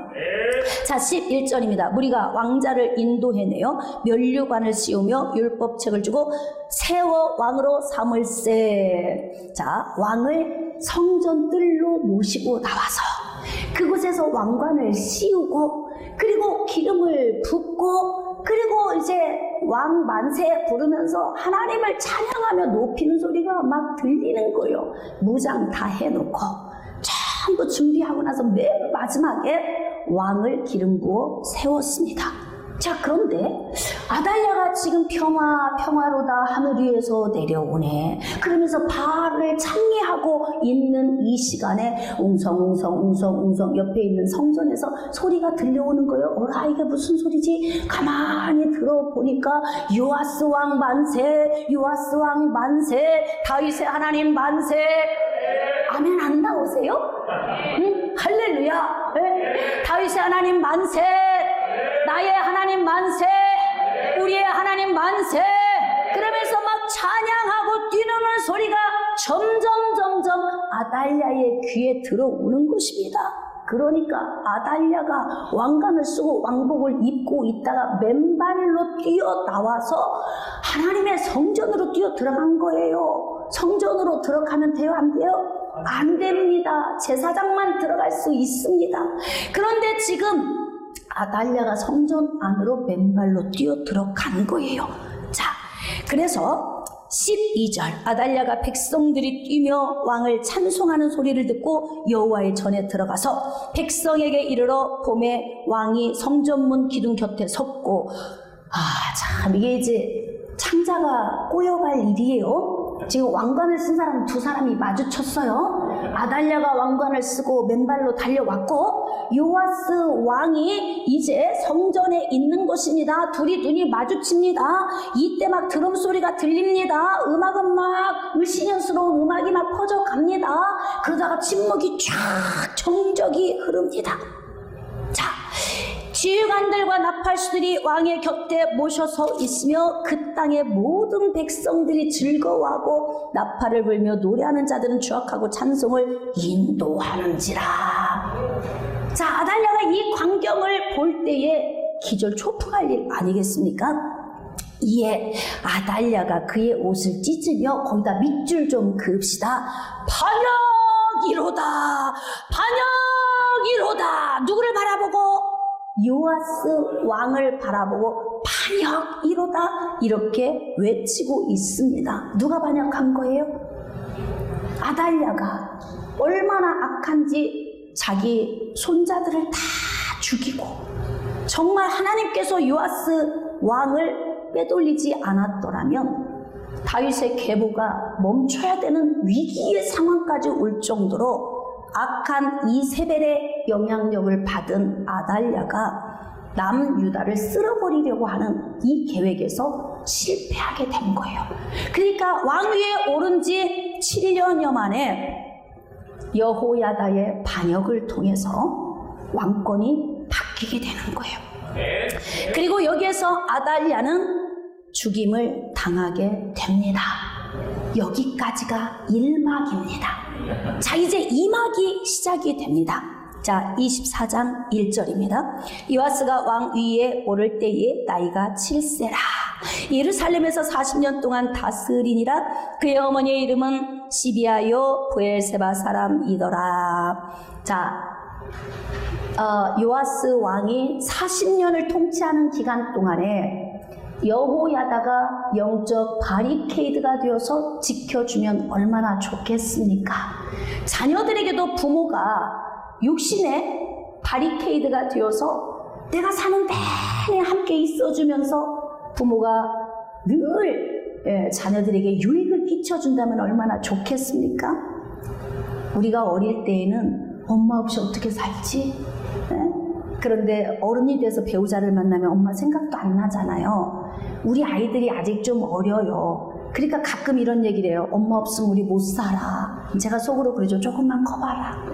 자, 11절입니다. 무리가 왕자를 인도해내어 면류관을 씌우며 율법책을 주고 세워 왕으로 삼을세. 자, 왕을 성전 뜰로 모시고 나와서 그곳에서 왕관을 씌우고 그리고 기름을 붓고 그리고 이제 왕 만세 부르면서 하나님을 찬양하며 높이는 소리가 막 들리는 거예요. 무장 다 해놓고 전부 준비하고 나서 맨 마지막에 왕을 기름 부어 세웠습니다. 자, 그런데 아달랴가 지금 평화로다 하늘 위에서 내려오네 그러면서 바알을 찬미하고 있는 이 시간에 웅성웅성 옆에 있는 성전에서 소리가 들려오는 거예요. 어라, 이게 무슨 소리지? 가만히 들어보니까 요아스 왕 만세, 요아스 왕 만세, 다윗의 하나님 만세. 아멘 안 나오세요? 응? 할렐루야. 네? 다윗의 하나님 만세, 나의 하나님 만세, 우리의 하나님 만세. 그러면서 막 찬양하고 뛰는 소리가 점점 아달랴의 귀에 들어오는 것입니다. 그러니까 아달랴가 왕관을 쓰고 왕복을 입고 있다가 맨발로 뛰어 나와서 하나님의 성전으로 뛰어 들어간 거예요. 성전으로 들어가면 돼요? 안 돼요? 안 됩니다. 제사장만 들어갈 수 있습니다. 그런데 지금 아달랴가 성전 안으로 맨발로 뛰어 들어간 거예요. 자, 그래서 12절 아달랴가 백성들이 뛰며 왕을 찬송하는 소리를 듣고 여호와의 전에 들어가서 백성에게 이르러 봄에 왕이 성전문 기둥 곁에 섰고, 참 이게 이제 창자가 꼬여갈 일이에요. 지금 왕관을 쓴 사람 두 사람이 마주쳤어요. 아달랴가 왕관을 쓰고 맨발로 달려왔고 요아스 왕이 이제 성전에 있는 것입니다. 둘이 눈이 마주칩니다. 이때 막 드럼 소리가 들립니다. 음악은 막 을씨년스러운 음악이 막 퍼져갑니다. 그러다가 침묵이 쫙 정적이 흐릅니다. 자, 지휘관들과 나팔수들이 왕의 곁에 모셔서 있으며 그 땅의 모든 백성들이 즐거워하고 나팔을 불며 노래하는 자들은 주악하고 찬송을 인도하는지라. 자, 아달랴가 이 광경을 볼 때에 기절초풍할 일 아니겠습니까? 이에 아달랴가 그의 옷을 찢으며 거기다 밑줄 좀 그읍시다. 반역이로다, 반역이로다. 누구를 바라보고? 요아스 왕을 바라보고 반역이로다 이렇게 외치고 있습니다. 누가 반역한 거예요? 아달랴가 얼마나 악한지 자기 손자들을 다 죽이고, 정말 하나님께서 요아스 왕을 빼돌리지 않았더라면 다윗의 계보가 멈춰야 되는 위기의 상황까지 올 정도로 악한 이세벨의 영향력을 받은 아달랴가 남유다를 쓸어버리려고 하는 이 계획에서 실패하게 된 거예요. 그러니까 왕위에 오른 지 7년여 만에 여호야다의 반역을 통해서 왕권이 바뀌게 되는 거예요. 그리고 여기에서 아달랴는 죽임을 당하게 됩니다. 여기까지가 1막입니다. 자, 이제 2막이 시작이 됩니다. 자, 24장 1절입니다. 요아스가 왕 위에 오를 때에 나이가 7세라. 예루살렘에서 40년 동안 다스리니라. 그의 어머니의 이름은 시비아요 브엘세바 사람이더라. 자, 요아스 왕이 40년을 통치하는 기간 동안에 여호야다가 영적 바리케이드가 되어서 지켜주면 얼마나 좋겠습니까? 자녀들에게도 부모가 육신의 바리케이드가 되어서 내가 사는 내내 함께 있어주면서 부모가 늘 자녀들에게 유익을 끼쳐준다면 얼마나 좋겠습니까? 우리가 어릴 때에는 엄마 없이 어떻게 살지? 그런데 어른이 돼서 배우자를 만나면 엄마 생각도 안 나잖아요. 우리 아이들이 아직 좀 어려요. 그러니까 가끔 이런 얘기를 해요. 엄마 없으면 우리 못 살아. 제가 속으로 그러죠. 조금만 커봐라.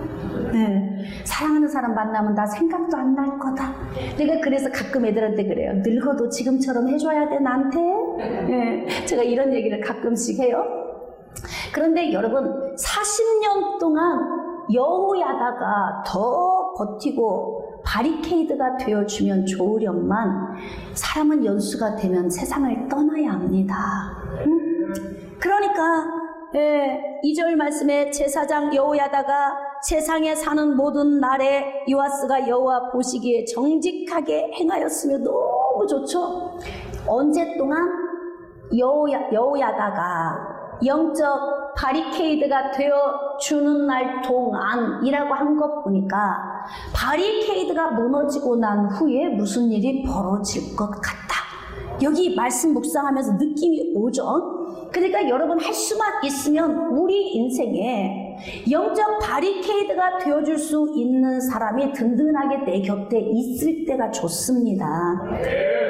사랑하는 사람 만나면 나 생각도 안 날 거다. 내가 그래서 가끔 애들한테 그래요. 늙어도 지금처럼 해줘야 돼 나한테. 제가 이런 얘기를 가끔씩 해요. 그런데 여러분 40년 동안 여호야다가 더 버티고 바리케이드가 되어주면 좋으련만 사람은 연수가 되면 세상을 떠나야 합니다. 그러니까 2절 말씀에 제사장 여호야다가 세상에 사는 모든 날에 요아스가 여호와 보시기에 정직하게 행하였으며 너무 좋죠. 언제 동안 여호야다가 영적 바리케이드가 되어주는 날 동안이라고 한 것 보니까 바리케이드가 무너지고 난 후에 무슨 일이 벌어질 것 같다. 여기 말씀 묵상하면서 느낌이 오죠. 그러니까 여러분 할 수만 있으면 우리 인생에 영적 바리케이드가 되어줄 수 있는 사람이 든든하게 내 곁에 있을 때가 좋습니다.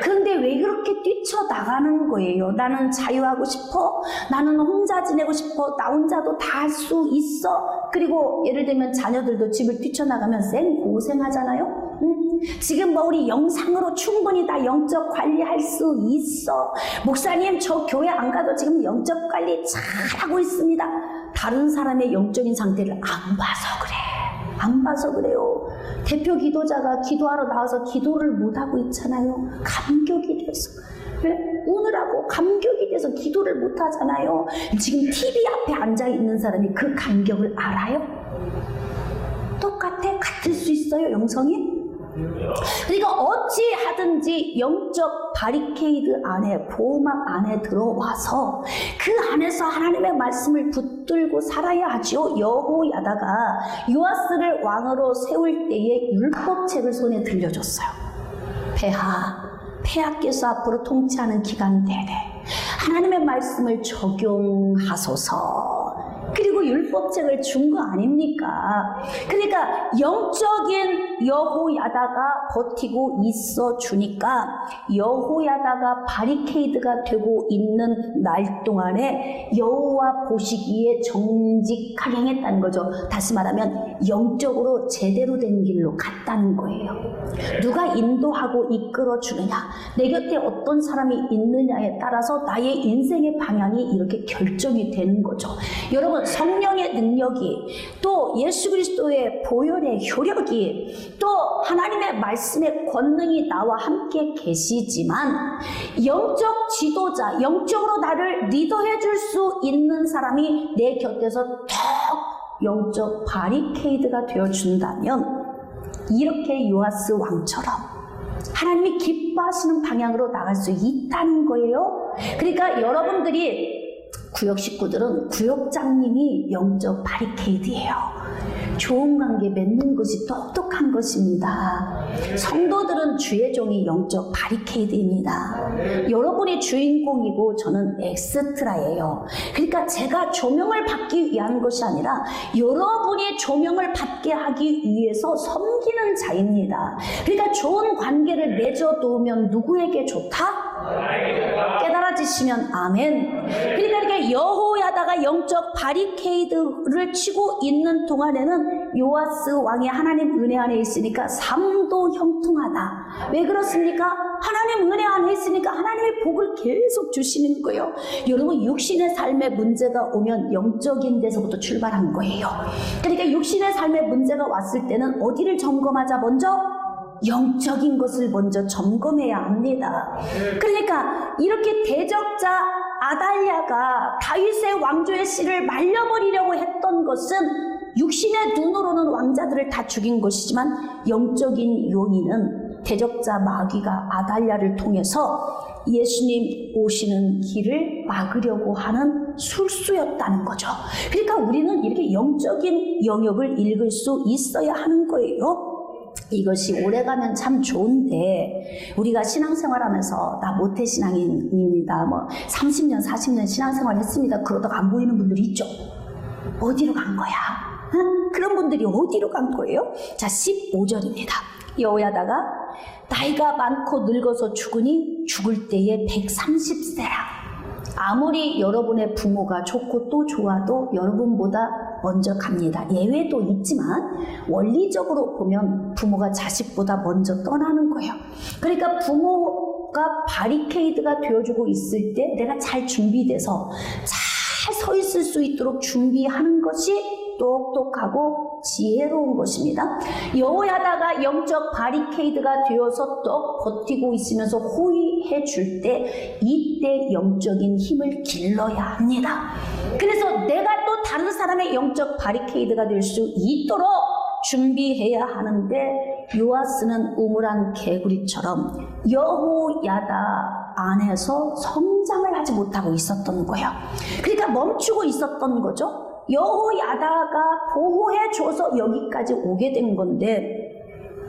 그런데 왜 그렇게 뛰쳐나가는 거예요? 나는 자유하고 싶어. 나는 혼자 지내고 싶어. 나 혼자도 다 할 수 있어. 그리고 예를 들면 자녀들도 집을 뛰쳐나가면 생고생하잖아요. 지금 뭐 우리 영상으로 충분히 다 영적 관리할 수 있어. 목사님 저 교회 안 가도 지금 영적 관리 잘하고 있습니다. 다른 사람의 영적인 상태를 안 봐서 그래. 안 봐서 그래요. 대표 기도자가 기도하러 나와서 기도를 못하고 있잖아요. 감격이 돼서. 오늘하고 감격이 돼서 기도를 못하잖아요. 지금 TV 앞에 앉아있는 사람이 그 감격을 알아요? 똑같아? 같을 수 있어요, 영성이? 그러니까 어찌 하든지 영적 바리케이드 안에, 보호막 안에 들어와서 그 안에서 하나님의 말씀을 붙들고 살아야 하지요. 여호야다가 요아스를 왕으로 세울 때에 율법책을 손에 들려줬어요. 폐하께서 앞으로 통치하는 기간 내내 하나님의 말씀을 적용하소서. 그리고 율법책을 준 거 아닙니까? 그러니까 영적인 여호야다가 버티고 있어 주니까 여호야다가 바리케이드가 되고 있는 날 동안에 여호와 보시기에 정직하게 행했다는 거죠. 다시 말하면 영적으로 제대로 된 길로 갔다는 거예요. 누가 인도하고 이끌어 주느냐, 내 곁에 어떤 사람이 있느냐에 따라서 나의 인생의 방향이 이렇게 결정이 되는 거죠. 여러분, 성령의 능력이, 또 예수 그리스도의 보혈의 효력이, 또 하나님의 말씀의 권능이 나와 함께 계시지만 영적 지도자, 영적으로 나를 리더해 줄 수 있는 사람이 내 곁에서 더 영적 바리케이드가 되어준다면 이렇게 요아스 왕처럼 하나님이 기뻐하시는 방향으로 나갈 수 있다는 거예요. 그러니까 여러분들이 구역 식구들은 구역장님이 영적 바리케이드예요. 좋은 관계 맺는 것이 똑똑한 것입니다. 성도들은 주의 종이 영적 바리케이드입니다. 여러분이 주인공이고 저는 엑스트라예요. 그러니까 제가 조명을 받기 위한 것이 아니라 여러분이 조명을 받게 하기 위해서 섬기는 자입니다. 그러니까 좋은 관계를 맺어두면 누구에게 좋다? 깨달아지시면 아멘. 그러니까 여호야다가 영적 바리케이드를 치고 있는 동안에는 요아스 왕이 하나님 은혜 안에 있으니까 삶도 형통하다. 왜 그렇습니까? 하나님 은혜 안에 있으니까 하나님의 복을 계속 주시는 거예요. 여러분, 육신의 삶에 문제가 오면 영적인 데서부터 출발한 거예요. 그러니까 육신의 삶에 문제가 왔을 때는 어디를 점검하자? 먼저 영적인 것을 먼저 점검해야 합니다. 그러니까 이렇게 대적자 아달랴가 다윗의 왕조의 씨를 말려버리려고 했던 것은 육신의 눈으로는 왕자들을 다 죽인 것이지만 영적인 요인은 대적자 마귀가 아달랴를 통해서 예수님 오시는 길을 막으려고 하는 술수였다는 거죠. 그러니까 우리는 이렇게 영적인 영역을 읽을 수 있어야 하는 거예요. 이것이 오래가면 참 좋은데 우리가 신앙생활하면서 나 모태신앙인입니다. 30년 40년 신앙생활 했습니다. 그러다가 안 보이는 분들이 있죠. 어디로 간 거야? 응? 그런 분들이 어디로 간 거예요? 자, 15절입니다. 여호야다가 나이가 많고 늙어서 죽으니 죽을 때에 130세라. 아무리 여러분의 부모가 좋고 또 좋아도 여러분보다 먼저 갑니다. 예외도 있지만 원리적으로 보면 부모가 자식보다 먼저 떠나는 거예요. 그러니까 부모가 바리케이드가 되어주고 있을 때 내가 잘 준비돼서 잘 서 있을 수 있도록 준비하는 것이 똑똑하고 지혜로운 것입니다. 여호야다가 영적 바리케이드가 되어서 또 버티고 있으면서 호위해 줄 때 이때 영적인 힘을 길러야 합니다. 그래서 내가 또 다른 사람의 영적 바리케이드가 될 수 있도록 준비해야 하는데 요아스는 우물한 개구리처럼 여호야다 안에서 성장을 하지 못하고 있었던 거예요. 그러니까 멈추고 있었던 거죠. 여호야다가 보호해줘서 여기까지 오게 된 건데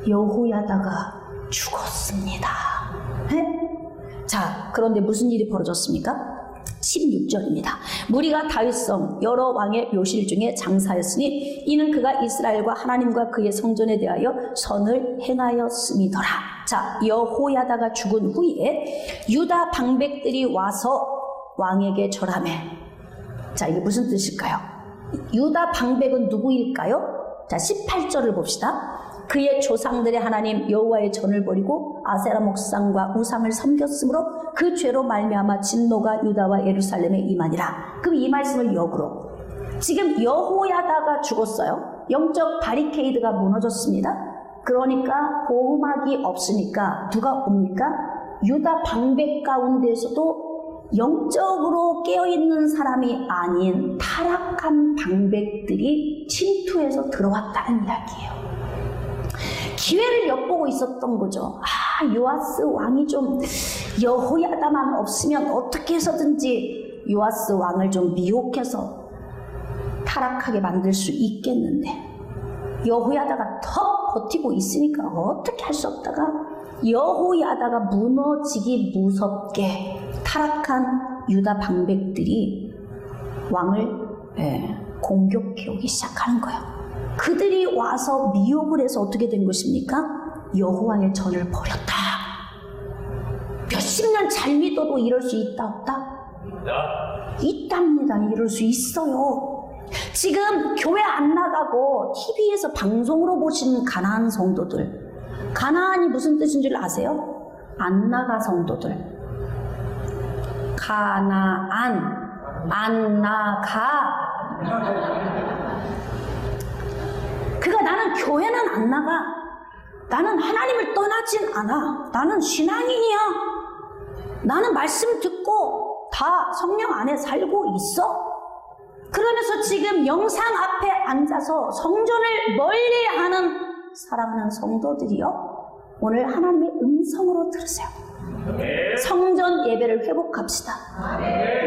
여호야다가 죽었습니다. 네? 자, 그런데 무슨 일이 벌어졌습니까? 16절입니다. 무리가 다윗성 여러 왕의 묘실 중에 장사였으니 이는 그가 이스라엘과 하나님과 그의 성전에 대하여 선을 행하였음이더라. 자, 여호야다가 죽은 후에 유다 방백들이 와서 왕에게 절하매. 자, 이게 무슨 뜻일까요? 유다 방백은 누구일까요? 자, 18절을 봅시다. 그의 조상들의 하나님 여호와의 전을 버리고 아세라 목상과 우상을 섬겼으므로 그 죄로 말미암아 진노가 유다와 예루살렘에 임하니라. 그럼 이 말씀을 역으로 지금 여호야다가 죽었어요. 영적 바리케이드가 무너졌습니다. 그러니까 보호막이 없으니까 누가 옵니까? 유다 방백 가운데서도 영적으로 깨어있는 사람이 아닌 타락한 방백들이 침투해서 들어왔다는 이야기예요. 기회를 엿보고 있었던 거죠. 요아스 왕이 좀 여호야다만 없으면 어떻게 해서든지 요아스 왕을 좀 미혹해서 타락하게 만들 수 있겠는데 여호야다가 더 버티고 있으니까 어떻게 할 수 없다가 여호야다가 무너지기 무섭게 타락한 유다 방백들이 왕을 공격해 오기 시작하는 거예요. 그들이 와서 미혹을 해서 어떻게 된 것입니까? 여호와의 전을 버렸다. 몇십 년 잘 믿어도 이럴 수 있다 없다? 있답니다. 이럴 수 있어요. 지금 교회 안 나가고 TV에서 방송으로 보시는 가나안 성도들, 가나안이 무슨 뜻인 줄 아세요? 안 나가 성도들. 가나안, 안 나가. 그러니까 나는 교회는 안 나가. 나는 하나님을 떠나진 않아. 나는 신앙인이야. 나는 말씀 듣고 다 성령 안에 살고 있어. 그러면서 지금 영상 앞에 앉아서 성전을 멀리하는 사랑하는 성도들이요, 오늘 하나님의 음성으로 들으세요. 성전 예배를 회복합시다.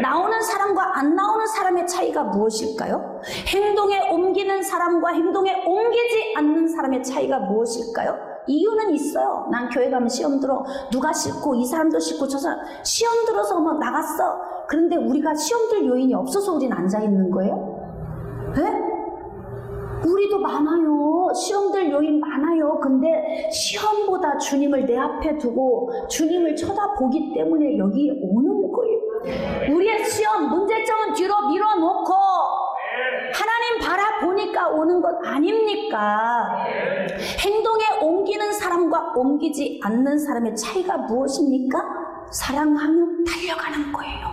나오는 사람과 안 나오는 사람의 차이가 무엇일까요? 행동에 옮기는 사람과 행동에 옮기지 않는 사람의 차이가 무엇일까요? 이유는 있어요. 난 교회 가면 시험 들어. 누가 싫고 이 사람도 싫고 저 사람 시험 들어서 막 나갔어. 그런데 우리가 시험 들 요인이 없어서 우린 앉아 있는 거예요? 네? 우리도 많아요. 시험들 요인 많아요. 근데 시험보다 주님을 내 앞에 두고 주님을 쳐다보기 때문에 여기 오는 거예요. 우리의 시험, 문제점은 뒤로 밀어놓고 하나님 바라보니까 오는 것 아닙니까? 행동에 옮기는 사람과 옮기지 않는 사람의 차이가 무엇입니까? 사랑하면 달려가는 거예요.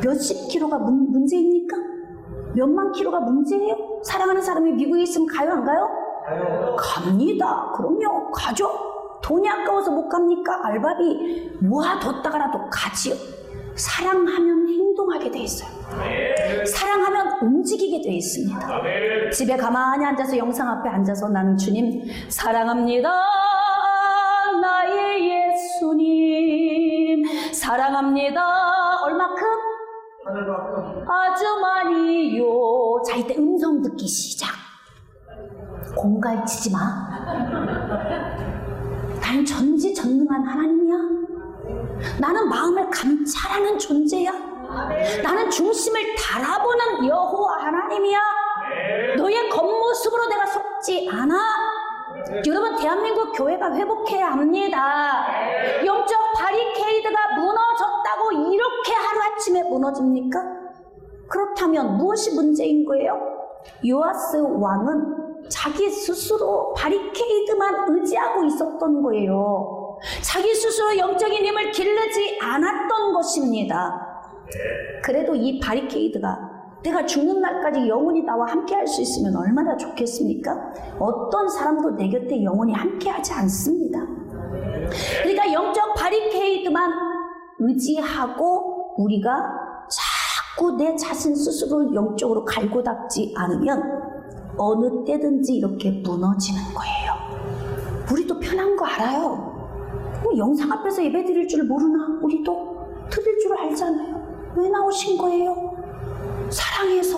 몇십 킬로가 문제입니까? 몇만 킬로가 문제예요? 사랑하는 사람이 미국에 있으면 가요, 안 가요? 가요. 갑니다. 그럼요. 가죠. 돈이 아까워서 못 갑니까? 알바비 모아뒀다가라도 가지요. 사랑하면 행동하게 돼 있어요. 사랑하면 움직이게 돼 있습니다. 집에 가만히 앉아서 영상 앞에 앉아서 나는 주님 사랑합니다. 나의 예수님 사랑합니다. 얼마큼? 아주 많이요. 자, 이때 음성 듣기 시작. 공갈치지 마. 나는 전지전능한 하나님이야. 나는 마음을 감찰하는 존재야. 나는 중심을 달아보는 여호와 하나님이야. 너의 겉모습으로 내가 속지 않아. 여러분, 대한민국 교회가 회복해야 합니다. 영적 바리케이드가 무너졌다고 이렇게 하루아침에 무너집니까? 그렇다면 무엇이 문제인 거예요? 요아스 왕은 자기 스스로 바리케이드만 의지하고 있었던 거예요. 자기 스스로 영적인 힘을 기르지 않았던 것입니다. 그래도 이 바리케이드가 내가 죽는 날까지 영원히 나와 함께 할 수 있으면 얼마나 좋겠습니까? 어떤 사람도 내 곁에 영원히 함께 하지 않습니다. 그러니까 영적 바리케이드만 의지하고 우리가 자꾸 내 자신 스스로 영적으로 갈고 닦지 않으면 어느 때든지 이렇게 무너지는 거예요. 우리도 편한 거 알아요. 영상 앞에서 예배 드릴 줄 모르나? 우리도 드릴 줄 알잖아요. 왜 나오신 거예요? 사랑해서.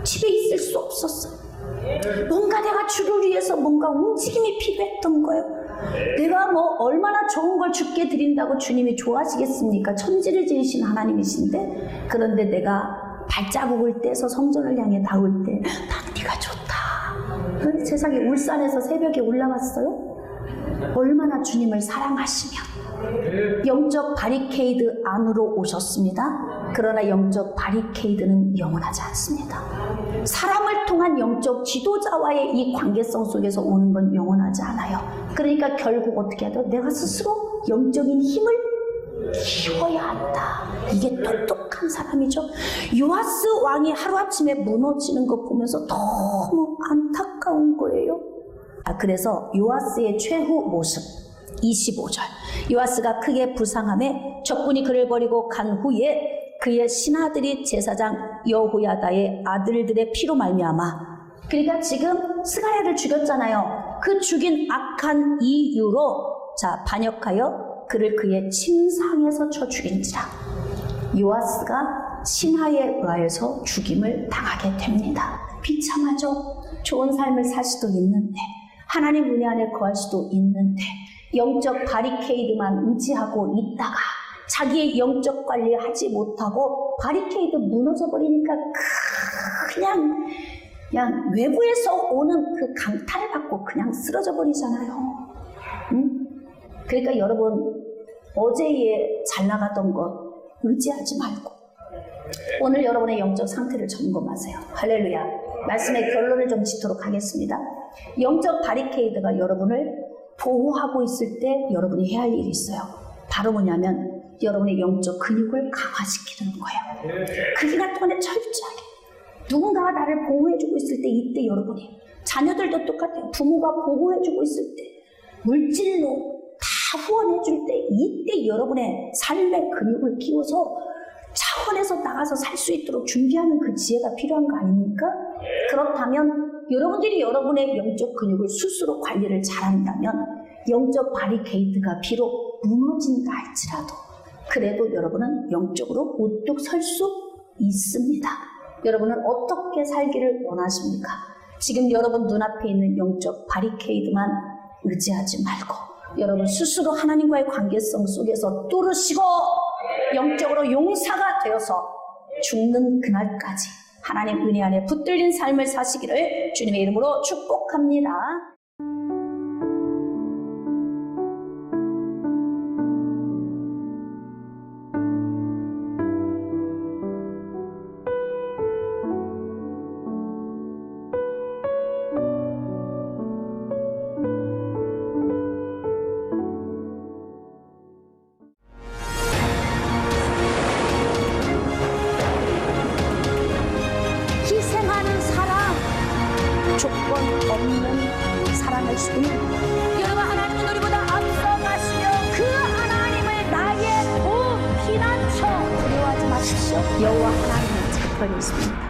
집에 있을 수 없었어요. 뭔가 내가 주를 위해서 뭔가 움직임이 필요했던 거예요. 내가 뭐 얼마나 좋은 걸 주께 드린다고 주님이 좋아하시겠습니까? 천지를 지으신 하나님이신데. 그런데 내가 발자국을 떼서 성전을 향해 나올 때 난 네가 좋다. 세상에 울산에서 새벽에 올라왔어요. 얼마나 주님을 사랑하시면. 영적 바리케이드 안으로 오셨습니다. 그러나 영적 바리케이드는 영원하지 않습니다. 사람을 통한 영적 지도자와의 이 관계성 속에서 오는 건 영원하지 않아요. 그러니까 결국 어떻게 해야 돼요? 내가 스스로 영적인 힘을 키워야 한다. 이게 똑똑한 사람이죠. 요아스 왕이 하루아침에 무너지는 거 보면서 너무 안타까운 거예요. 그래서 요아스의 최후 모습 25절. 요아스가 크게 부상함에 적군이 그를 버리고 간 후에 그의 신하들이 제사장 여호야다의 아들들의 피로 말미암아. 그러니까 지금 스가랴를 죽였잖아요. 그 죽인 악한 이유로 반역하여 그를 그의 침상에서 쳐 죽인지라. 요아스가 신하에 의하여서 죽임을 당하게 됩니다. 비참하죠. 좋은 삶을 살 수도 있는데, 하나님 은혜 안에 거할 수도 있는데, 영적 바리케이드만 의지하고 있다가 자기의 영적 관리하지 못하고 바리케이드 무너져 버리니까 그냥 외부에서 오는 그 강탈을 받고 그냥 쓰러져 버리잖아요. 그러니까 여러분, 어제에 잘 나가던 것 의지하지 말고 오늘 여러분의 영적 상태를 점검하세요. 할렐루야. 말씀의 결론을 좀 짓도록 하겠습니다. 영적 바리케이드가 여러분을 보호하고 있을 때 여러분이 해야 할 일이 있어요. 바로 뭐냐면 여러분의 영적 근육을 강화시키는 거예요. 그 기간 동안에 철저하게 누군가가 나를 보호해주고 있을 때, 이때 여러분이, 자녀들도 똑같아요. 부모가 보호해주고 있을 때, 물질로 다 후원해줄 때, 이때 여러분의 삶의 근육을 키워서 차원에서 나가서 살 수 있도록 준비하는 그 지혜가 필요한 거 아닙니까? 그렇다면 여러분들이 여러분의 영적 근육을 스스로 관리를 잘한다면 영적 바리케이드가 비록 무너진다 할지라도 그래도 여러분은 영적으로 우뚝 설 수 있습니다. 여러분은 어떻게 살기를 원하십니까? 지금 여러분 눈앞에 있는 영적 바리케이드만 의지하지 말고 여러분 스스로 하나님과의 관계성 속에서 뚫으시고 영적으로 용사가 되어서 죽는 그날까지 하나님 은혜 안에 붙들린 삶을 사시기를 주님의 이름으로 축복합니다. 희생하는 사랑, 조건 없는 사랑을 수는 여러분, 하나님은 우리보다 여호와 하나님을 찾게 되었습니다.